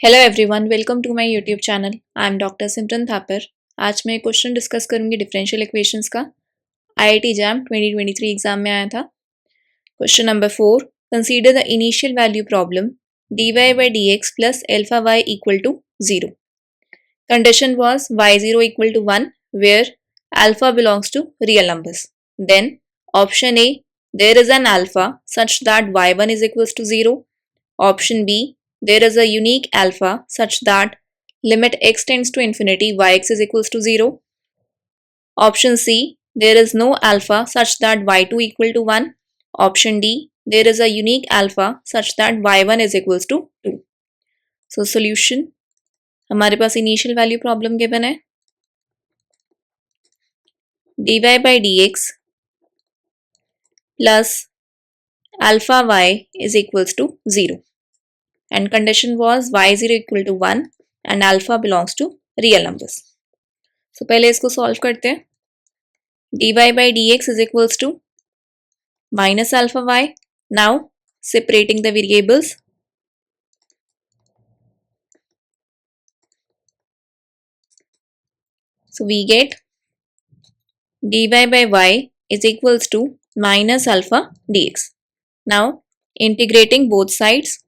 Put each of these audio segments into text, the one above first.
Hello everyone, welcome to my YouTube channel. I am doctor Simran Thapar. आज मैं question discuss करूंगी differential equations का। IIT JAM 2023 exam में आया था। Question number 4, consider the initial value problem dy by dx plus alpha y equal to 0. Condition was y0 equal to 1 where alpha belongs to real numbers. Then option A, there is an alpha such that y1 is equals to 0. Option B, there is a unique alpha such that limit x tends to infinity yx is equals to 0. Option C, there is no alpha such that y2 equal to 1. Option D, there is a unique alpha such that y1 is equals to 2. So solution, हमारे पास initial value problem given है dy by dx plus alpha y is equals to 0. And condition was y0 equal to 1 and alpha belongs to real numbers. So पहले इसको solve करते हैं। dy by dx is equals to minus alpha y. Now separating the variables. So we get dy by y is equals to minus alpha dx. Now integrating both sides.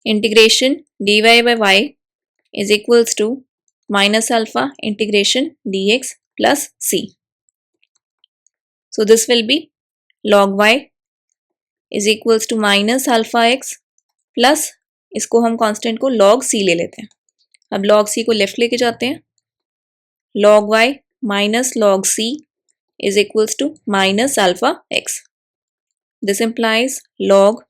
Integration dy by y is equals to minus alpha integration dx plus c. So this will be log y is equals to minus alpha x plus इसको हम constant को log c ले लेते हैं। अब log c को left लेके जाते हैं। log y minus log c is equals to minus alpha x. This implies log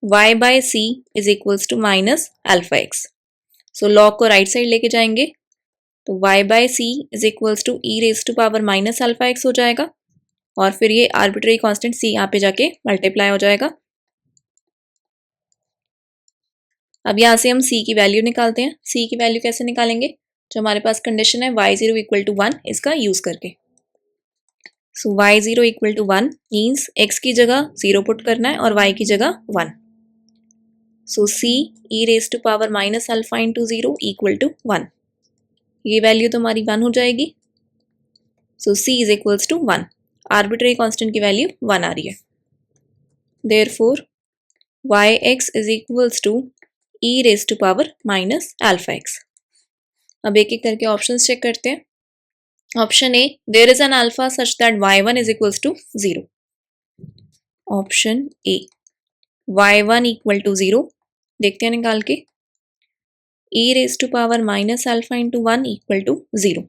y by c is equals to minus alpha x. So log को राइट साइड लेके जाएंगे तो y by c is equals to e raised to power minus alpha x हो जाएगा और फिर ये arbitrary constant c यहाँ पे जाके मल्टीप्लाई हो जाएगा। अब यहाँ से हम c की वैल्यू निकालते हैं। c की वैल्यू कैसे निकालेंगे? जो हमारे पास कंडीशन है y0 इक्वल टू 1 इसका यूज करके। So y0 equal to 1 means x की जगह 0 पुट करना है और y की जगह 1। So c e raise to power minus alpha into 0 equal to 1। ये वैल्यू तो हमारी 1 हो जाएगी। So c is equals to 1। Arbitrary constant की वैल्यू 1 आ रही है। Therefore yx is equals to e raise to power minus alpha x। अब एक एक करके ऑप्शंस चेक करते हैं। Option A, there is an alpha such that y1 is equals to 0। Option A, y1 equal to 0 देखते हैं निकाल के। e raise to power minus alpha into 1 equal to 0।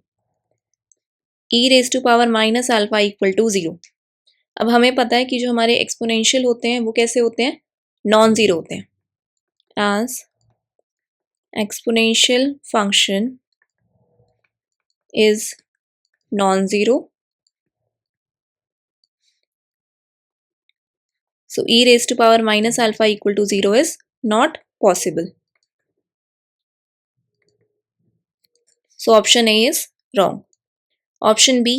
e raise to power minus alpha equal to 0। अब हमें पता है कि जो हमारे एक्सपोनेंशियल होते हैं वो कैसे होते हैं? नॉन जीरो होते हैं। as exponential function is non-zero, so e raised to power minus alpha equal to 0 is not possible. So option A is wrong. Option B,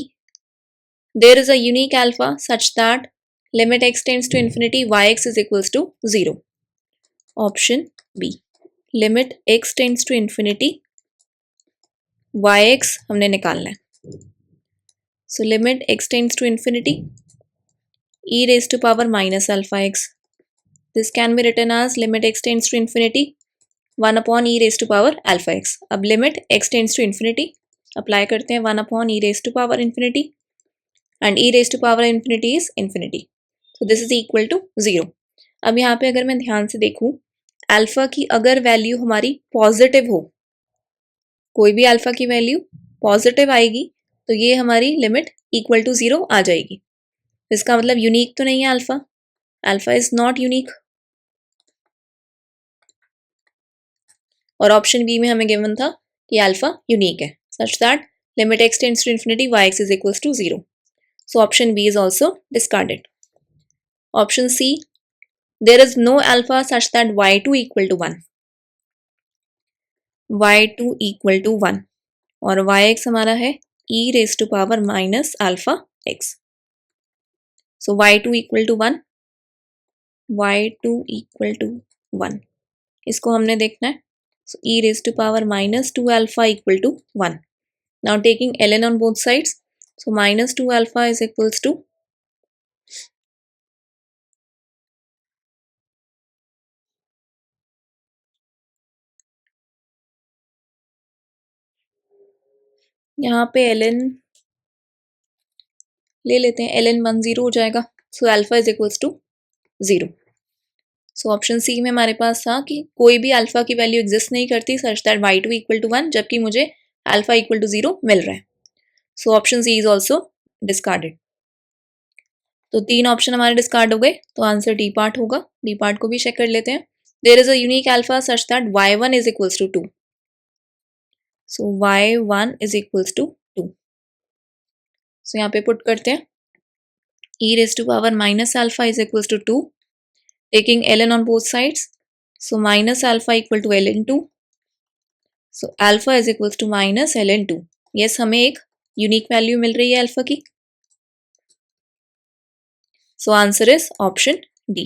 there is a unique alpha such that limit x tends to infinity yx is equals to 0. Option B, limit x tends to infinity yx हमने निकालना है। So limit x tends to infinity e raised to power minus alpha x. This can be written as limit x tends to infinity 1 upon e raised to power alpha x. अब limit x tends to infinity apply करते हैं 1 upon e raised to power infinity and e raised to power infinity is infinity. So this is equal to 0. अब यहाँ पे अगर मैं ध्यान से देखूँ अल्फा की अगर वैल्यू हमारी पॉजिटिव हो, कोई भी अल्फा की वैल्यू पॉजिटिव आएगी तो ये हमारी लिमिट इक्वल टू 0 आ जाएगी। इसका मतलब यूनिक तो नहीं है alpha. Alpha is not unique. और ऑप्शन बी में हमें गिवन था कि अल्फा यूनिक है such that limit x tends to infinity yx is equals to 0. So option B is also discarded. Option C, there is no alpha such that y2 equal to 1. y2 equal to 1 और yx हमारा है e raised to power minus alpha x. So y2 equal to 1, y2 equal to 1, इसको हमने देखना है. So e raised to power minus 2 alpha equal to 1. Now taking ln on both sides, so minus 2 alpha is equals to यहाँ पे ln ले लेते हैं, ln 1 0 हो जाएगा. So alpha is equals to 0. So option C में हमारे पास था कि कोई भी अल्फा की वैल्यू एग्जिस्ट नहीं करती सच दैट y2 इक्वल टू 1, जबकि मुझे अल्फा इक्वल टू 0 मिल रहा है. So option C is also discarded. तो 3 ऑप्शन हमारे डिस्कार्ड हो गए, तो आंसर डी पार्ट होगा. डी पार्ट को भी चेक कर लेते हैं. There is a unique alpha such that y1 is equals to 2. So y1 is equals to 2. So यहाँ पे पुट करते हैं e raised to power minus alpha is equals to 2. Taking ln on both sides, so minus alpha equal to ln 2. So alpha is equals to minus ln 2. Yes, हमें एक unique value मिल रही है alpha की. So answer is option D.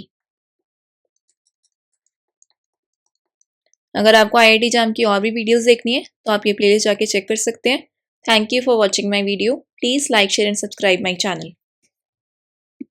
अगर आपको IIT JAM की और भी वीडियोस देखनी है तो आप ये प्लेलिस्ट जाके चेक कर सकते हैं. Thank you for watching my video. Please like share and subscribe my channel.